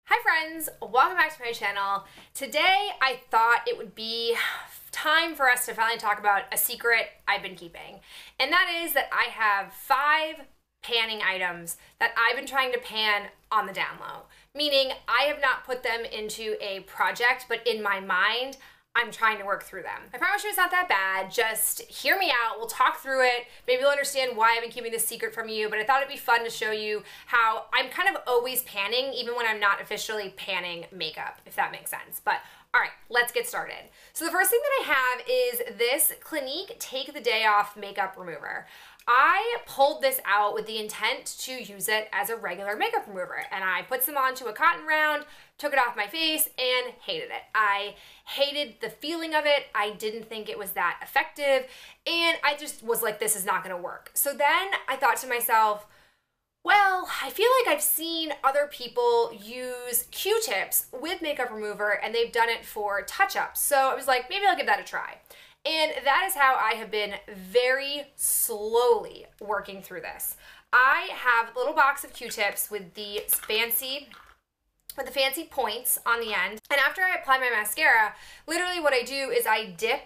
Hi friends, welcome back to my channel. Today I thought it would be time for us to finally talk about a secret I've been keeping. And that is that I have 5 panning items that I've been trying to pan on the down low. Meaning I have not put them into a project, but in my mind, I'm trying to work through them. I promise you it's not that bad. Just hear me out. We'll talk through it. Maybe you'll understand why I've been keeping this secret from you, but I thought it'd be fun to show you how I'm kind of always panning, even when I'm not officially panning makeup, if that makes sense. But all right, let's get started. So the first thing that I have is this Clinique Take the Day Off Makeup Remover. I pulled this out with the intent to use it as a regular makeup remover, and I put some onto a cotton round, took it off my face, and hated it. I hated the feeling of it. I didn't think it was that effective, and I just was like, this is not gonna work. So then I thought to myself, well, I feel like I've seen other people use Q-tips with makeup remover, and they've done it for touch-ups. So I was like, maybe I'll give that a try. And that is how I have been very slowly working through this. I have a little box of Q-tips with the fancy points on the end. And after I apply my mascara, literally what I do is I dip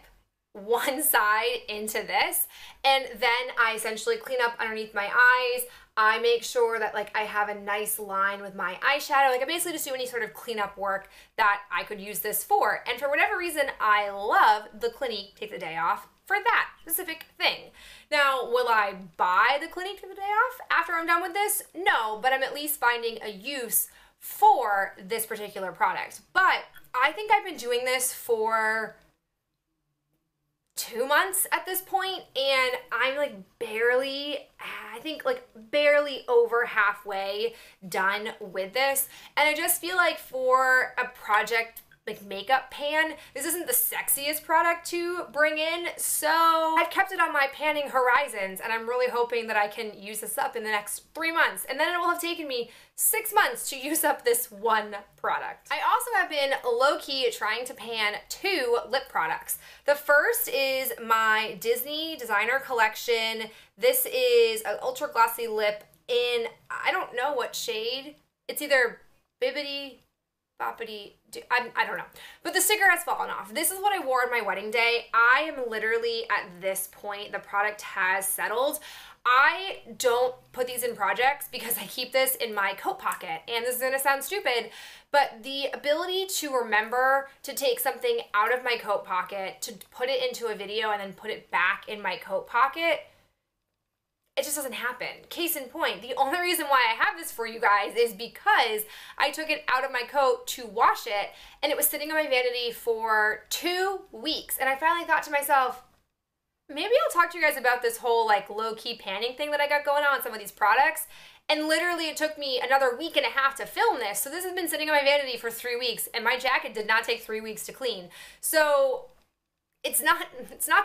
one side into this, and then I essentially clean up underneath my eyes. I make sure that like I have a nice line with my eyeshadow. Like I basically just do any sort of cleanup work that I could use this for. And for whatever reason, I love the Clinique Take the Day Off for that specific thing. Now, will I buy the Clinique Take the Day Off after I'm done with this? No, but I'm at least finding a use for this particular product. But I think I've been doing this for 2 months at this point, and I'm like barely over halfway done with this. And I just feel like for a project like makeup pan, this isn't the sexiest product to bring in, so I've kept it on my panning horizons, and I'm really hoping that I can use this up in the next 3 months, and then it will have taken me 6 months to use up this one product. I also have been low-key trying to pan 2 lip products. The first is my Disney Designer Collection. This is an ultra glossy lip in, I don't know what shade. It's either Bibbidi Boppity, I don't know. But the sticker has fallen off. This is what I wore on my wedding day. I am literally at this point, the product has settled. I don't put these in projects because I keep this in my coat pocket. And this is gonna sound stupid, but the ability to remember to take something out of my coat pocket, to put it into a video and then put it back in my coat pocket, it just doesn't happen. Case in point, the only reason why I have this for you guys is because I took it out of my coat to wash it, and it was sitting on my vanity for 2 weeks. And I finally thought to myself, maybe I'll talk to you guys about this whole like low-key panning thing that I got going on with some of these products. And literally it took me another 1.5 weeks to film this. So this has been sitting on my vanity for 3 weeks, and my jacket did not take 3 weeks to clean. So it's not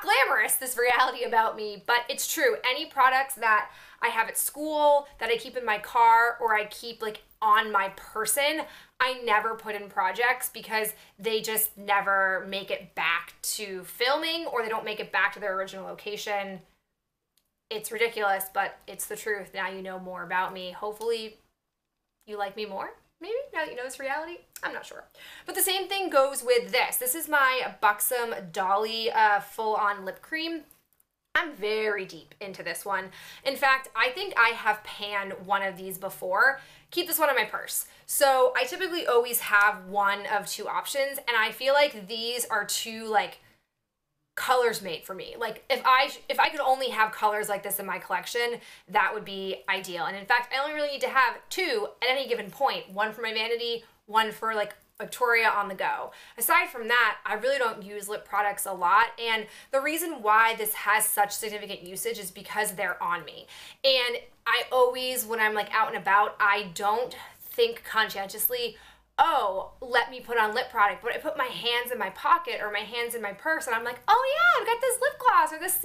glamorous, this reality about me, but it's true. Any products that I have at school, that I keep in my car, or I keep like on my person, I never put in projects because they just never make it back to filming, or they don't make it back to their original location. It's ridiculous, but it's the truth. Now you know more about me. Hopefully you like me more. Maybe, now that you know this reality, I'm not sure. But the same thing goes with this. This is my Buxom Dolly full-on lip cream. I'm very deep into this one. In fact, I think I have panned one of these before. Keep this one in my purse. So I typically always have one of 2 options, and I feel like these are 2 like colors made for me. Like if I could only have colors like this in my collection, that would be ideal. And in fact, I only really need to have 2 at any given point. One for my vanity, one for like Victoria on the go. Aside from that, I really don't use lip products a lot, and the reason why this has such significant usage is because they're on me. And I always, when I'm like out and about, I don't think conscientiously, oh, let me put on lip product, but I put my hands in my pocket or my hands in my purse, and I'm like, oh yeah, I've got this lip gloss or this,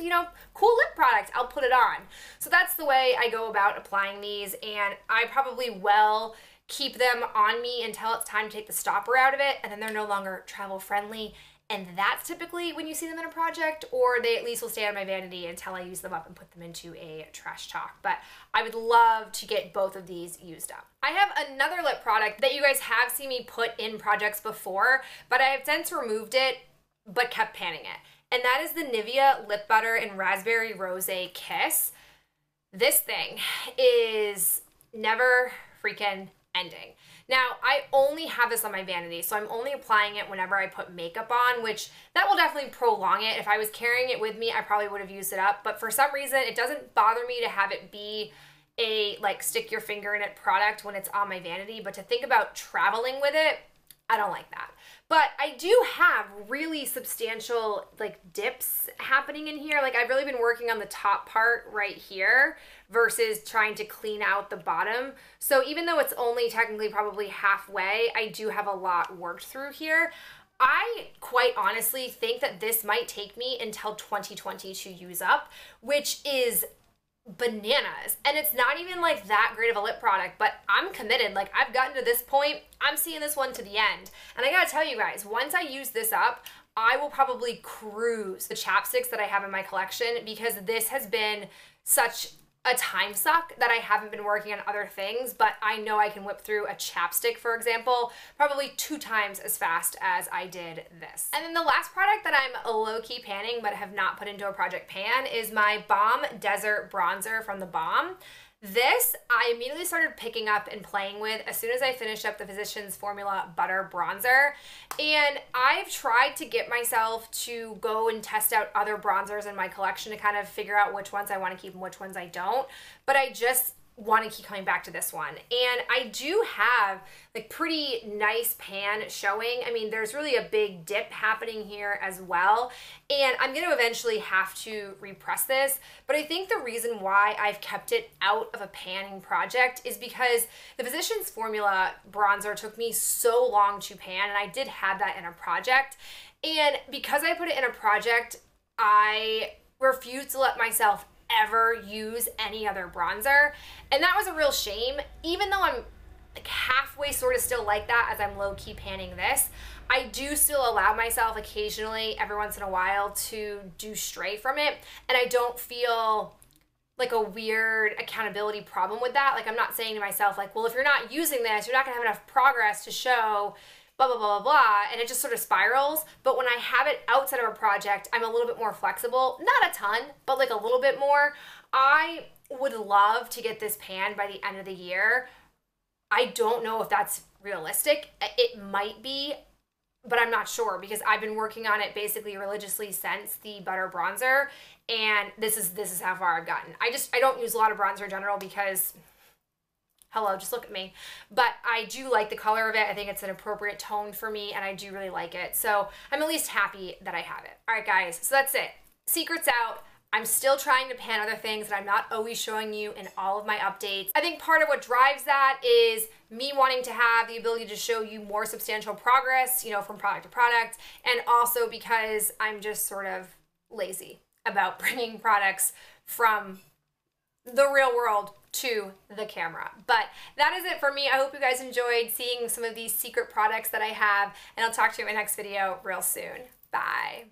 cool lip product, I'll put it on. So that's the way I go about applying these, and I probably will keep them on me until it's time to take the stopper out of it, and then they're no longer travel friendly, and that's typically when you see them in a project, or they at least will stay on my vanity until I use them up and put them into a trash talk. But I would love to get both of these used up. I have another lip product that you guys have seen me put in projects before, but I have since removed it but kept panning it. And that is the Nivea Lip Butter in Raspberry Rosé Kiss. This thing is never freaking ending. Now, I only have this on my vanity, so I'm only applying it whenever I put makeup on, which that will definitely prolong it. If I was carrying it with me, I probably would have used it up, but for some reason, it doesn't bother me to have it be a, like, stick your finger in it product when it's on my vanity, but to think about traveling with it, I don't like that. But I do have really substantial like dips happening in here. Like I've really been working on the top part right here versus trying to clean out the bottom. So even though it's only technically probably halfway, I do have a lot worked through here. I quite honestly think that this might take me until 2020 to use up, which is bananas. And it's not even like that great of a lip product, but I'm committed. Like I've gotten to this point, I'm seeing this one to the end. And I gotta tell you guys, once I use this up, I will probably cruise the chapsticks that I have in my collection, because this has been such a time suck that I haven't been working on other things, but I know I can whip through a chapstick, for example, probably 2 times as fast as I did this. And then the last product that I'm low-key panning but have not put into a project pan is my Balm Desert Bronzer from The Balm. This, I immediately started picking up and playing with as soon as I finished up the Physicians Formula Butter Bronzer. And I've tried to get myself to go and test out other bronzers in my collection to kind of figure out which ones I want to keep and which ones I don't. But I just want to keep coming back to this one. And I do have like pretty nice pan showing. I mean, there's really a big dip happening here as well. And I'm going to eventually have to repress this. But I think the reason why I've kept it out of a panning project is because the Physicians Formula bronzer took me so long to pan, and I did have that in a project. And because I put it in a project, I refuse to let myself ever use any other bronzer, and that was a real shame. Even though I'm like halfway sort of still like that as I'm low-key panning this, I do still allow myself occasionally every once in a while to do stray from it, and I don't feel like a weird accountability problem with that. Like I'm not saying to myself like, well, if you're not using this, you're not gonna have enough progress to show blah, blah, blah, blah, blah, and it just sort of spirals. But when I have it outside of a project, I'm a little bit more flexible. Not a ton, but like a little bit more. I would love to get this pan by the end of the year. I don't know if that's realistic. It might be, but I'm not sure, because I've been working on it basically religiously since the butter bronzer, and this is how far I've gotten. I don't use a lot of bronzer in general because, hello, just look at me. But I do like the color of it. I think it's an appropriate tone for me, and I do really like it. So I'm at least happy that I have it. All right, guys, so that's it. Secret's out. I'm still trying to pan other things that I'm not always showing you in all of my updates. I think part of what drives that is me wanting to have the ability to show you more substantial progress, you know, from product to product, and also because I'm just sort of lazy about bringing products from the real world to the camera. But that is it for me. I hope you guys enjoyed seeing some of these secret products that I have, and I'll talk to you in my next video real soon. Bye.